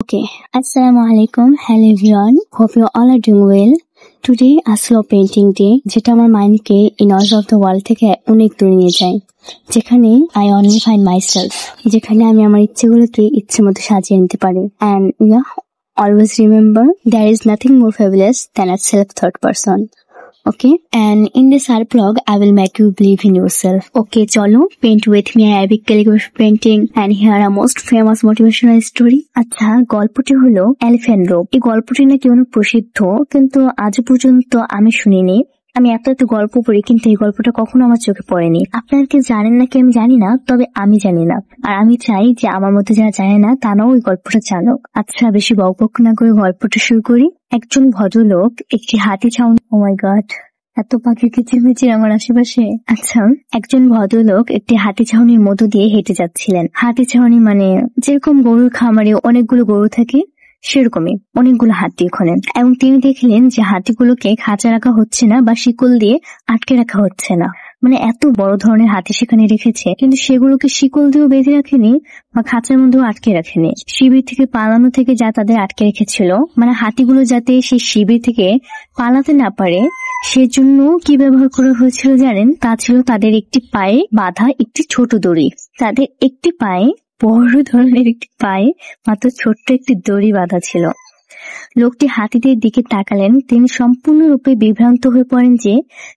Okay, Assalamu alaikum. Hello everyone. Hope you all are doing well. Today a slow painting day, যেটা আমার মাইন্ডকে in all of the world থেকে অনেক দূরে নিয়ে যায়, যেখানে I only find myself, যেখানে আমি আমার ইচ্ছেগুলোকে ইচ্ছে মতো সাজিয়ে নিতে পারি। And yeah, always remember there is nothing more fabulous than a self-taught person. Okay, and in this art vlog I will make you believe in yourself. Okay, cholo paint with me Arabic calligraphy painting and here a most famous motivational story. আচ্ছা, গল্পটি হলো elephant rope. এই গল্পটি নাকি অনেক প্রসিদ্ধ, কিন্তু আজ পর্যন্ত আমি শুনিনি। আমি এত গল্প পড়ি, কিন্তু এই গল্পটা কখনো আমার চোখে পড়েনি। আপনারা কি জানেন নাকি আমি জানি না, তবে আমি জানি না, আর আমি চাই যে আমার মধ্যে যারা জানে না তারাও ওই গল্পটা জানুক। আচ্ছা, বেশি বকবক না করে গল্পটা শুরু করি। একজন ভদ্রলোক একটি হাতি ছাউনি, ও মাই গড, এত পাখি কিচিরমিচির আমার আশেপাশে। আচ্ছা, একজন ভদ্রলোক একটি হাতি ছাউনির মধ্য দিয়ে হেঁটে যাচ্ছিলেন। হাতি ছাউনি মানে যেরকম গরুর খামারে অনেকগুলো গরু থাকে, সেরকমই অনেকগুলো হাতি ওখানে। এবং তিনি দেখলেন যে হাতিগুলোকে খাঁচা রাখা হচ্ছে না বা শিকল দিয়ে আটকে রাখা হচ্ছে না। মানে এত বড় ধরনের হাতি সেখানে রেখেছে, কিন্তু সেগুলোকে শিকল দিয়েও বেঁধে রাখেনি বা খাঁচার মধ্যেও আটকে রাখেনি। শিবির থেকে পালানো থেকে যা তাদের আটকে রেখেছিল, মানে হাতিগুলো যাতে সেই শিবির থেকে পালাতে না পারে, সেজন্য কি ব্যবহার করা হয়েছিল জানেন? তা ছিল তাদের একটি পায়ে বাঁধা একটি ছোট দড়ি। তাদের একটি পায়ে, বড় ধরনের একটি পায়ে মাত্র ছোট্ট একটি দড়ি বাঁধা ছিল। লোকটি হাতিদের দিকে তাকালেন। তিনি সম্পূর্ণরূপে বিভ্রান্ত হয়ে পড়েন যে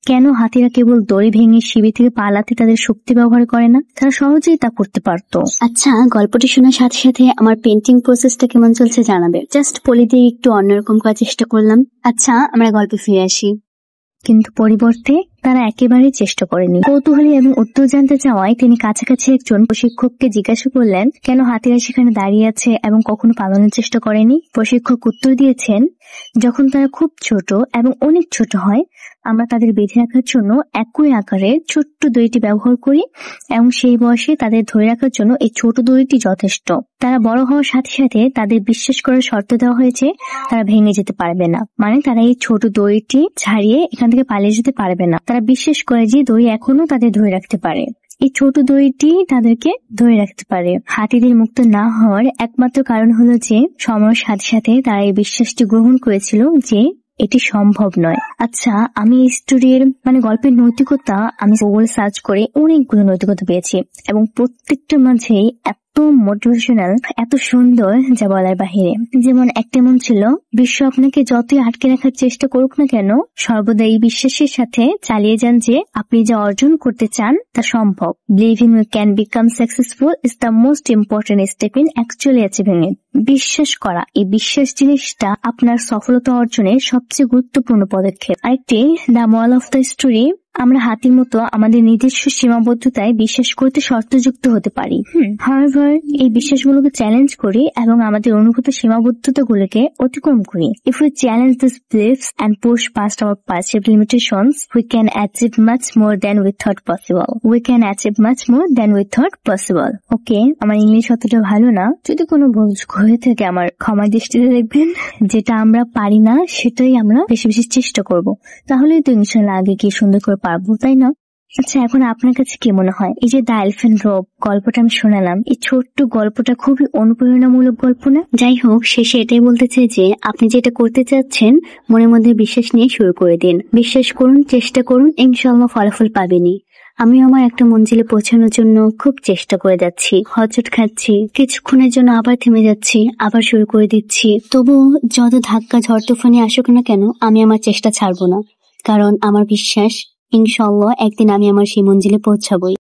কেন হাতিরা কেবল দড়ি ভেঙে শিবির থেকে পালাতে তাদের শক্তি ব্যবহার করে না। তারা সহজেই তা করতে পারত। আচ্ছা, গল্পটি শোনার সাথে সাথে আমার পেন্টিং প্রসেসটা কেমন চলছে জানাবে। জাস্ট পলি দিয়ে একটু অন্যরকম করার চেষ্টা করলাম। আচ্ছা, আমরা গল্পে ফিরে আসি। কিন্তু পরিবর্তে তারা একেবারেই চেষ্টা করেনি। কৌতূহলী এবং উত্তর জানতে চাওয়ায় তিনি কাছাকাছি একজন প্রশিক্ষককে জিজ্ঞাসা করলেন কেন হাতিরা সেখানে দাঁড়িয়ে আছে এবং কখনো পালানোর চেষ্টা করেনি। প্রশিক্ষক উত্তর দিয়েছেন, যখন তারা খুব ছোট এবং অনেক ছোট হয়, আমরা তাদের বেঁধে রাখার জন্য একই আকারের ছোট্ট দড়িটি ব্যবহার করি এবং সেই বয়সে তাদের ধরে রাখার জন্য এই ছোট দড়িটি যথেষ্ট। তারা বড় হওয়ার সাথে সাথে তাদের বিশ্বাস করার শর্ত দেওয়া হয়েছে তারা ভেঙে যেতে পারবে না, মানে তারা এই ছোট দড়িটি ছাড়িয়ে এখান থেকে পালিয়ে যেতে পারবে না। তারা বিশ্বাস করে যে দড়ি এখনো তাদের ধরে রাখতে পারে, এই ছোট দড়িটি তাদেরকে ধরে রাখতে পারে। হাতিদের মুক্ত না হওয়ার একমাত্র কারণ হলো যে সময়ের সাথে সাথে তারা এই বিশ্বাসটি গ্রহণ করেছিল যে এটি সম্ভব নয়। আচ্ছা, আমি এই স্টোরির গল্পের নৈতিকতা আমি গুগল সার্চ করে অনেকগুলো নৈতিকতা পেয়েছি এবং প্রত্যেকটার মাঝেই এত মোটিভেশনাল, এত সুন্দর যা বলার বাহিরে। যেমন একটা মন ছিল, বিশ্ব আপনাকে যতই আটকে রাখার চেষ্টা করুক না কেন, সর্বদা এই বিশ্বাসের সাথে চালিয়ে যান যে আপনি যা অর্জন করতে চান তা সম্ভব। Believing you can become successful is the most important step in actually achieving it. বিশ্বাস করা, এই বিশ্বাস জিনিসটা আপনার সফলতা অর্জনের সবচেয়ে গুরুত্বপূর্ণ পদক্ষেপ। আরেকটি, the moral of the story, আমরা হাতির মতো আমাদের নিজস্ব সীমাবদ্ধতায় বিশ্বাস করতে শর্তযুক্ত হতে পারি। However, এই বিশ্বাসগুলোকে চ্যালেঞ্জ করি এবং আমাদের অনুভূত সীমাবদ্ধতাগুলোকে অতিক্রম করি। If we challenge these beliefs and push past our perceived limitations, we can achieve much more than we thought possible. We can achieve much more than we thought possible. Okay, আমার English অতটা ভালো না, যদি কোনো ভুল হয়ে থাকে আমার ক্ষমার দৃষ্টিতে দেখবেন। যেটা আমরা পারি না সেটাই আমরা বেশি বেশি চেষ্টা করব, তাহলেই তো ইনশাআল্লাহ আগে গিয়ে সুন্দর করে পারবো, তাই না? আচ্ছা, এখন আপনার কাছে কি মনে হয় এই যে দ্য এলিফ্যান্ট রোপ গল্পটা আমি শোনালাম, এই ছোট্ট গল্পটা খুবই অনুপ্রেরণামূলক গল্প না? যাই হোক, শেষে এটাই বলতে চাই যে আপনি যেটা করতে চাচ্ছেন মনের মধ্যে বিশ্বাস নিয়ে শুরু করে দিন। বিশ্বাস করুন, চেষ্টা করুন, ইনশাআল্লাহ ফলাফল পাবেনই। আমি আমার একটা মঞ্জিলে পৌঁছানোর জন্য খুব চেষ্টা করে যাচ্ছি, হজট খাচ্ছি, কিছুক্ষণের জন্য আবার থেমে যাচ্ছি, আবার শুরু করে দিচ্ছি। তবু যত ধাক্কা ঝড় তুফানি আসুক না কেন, আমি আমার চেষ্টা ছাড়বো না, কারণ আমার বিশ্বাস ইনশাআল্লাহ একদিন আমি আমার সেই মঞ্জিলে পৌঁছাবোই।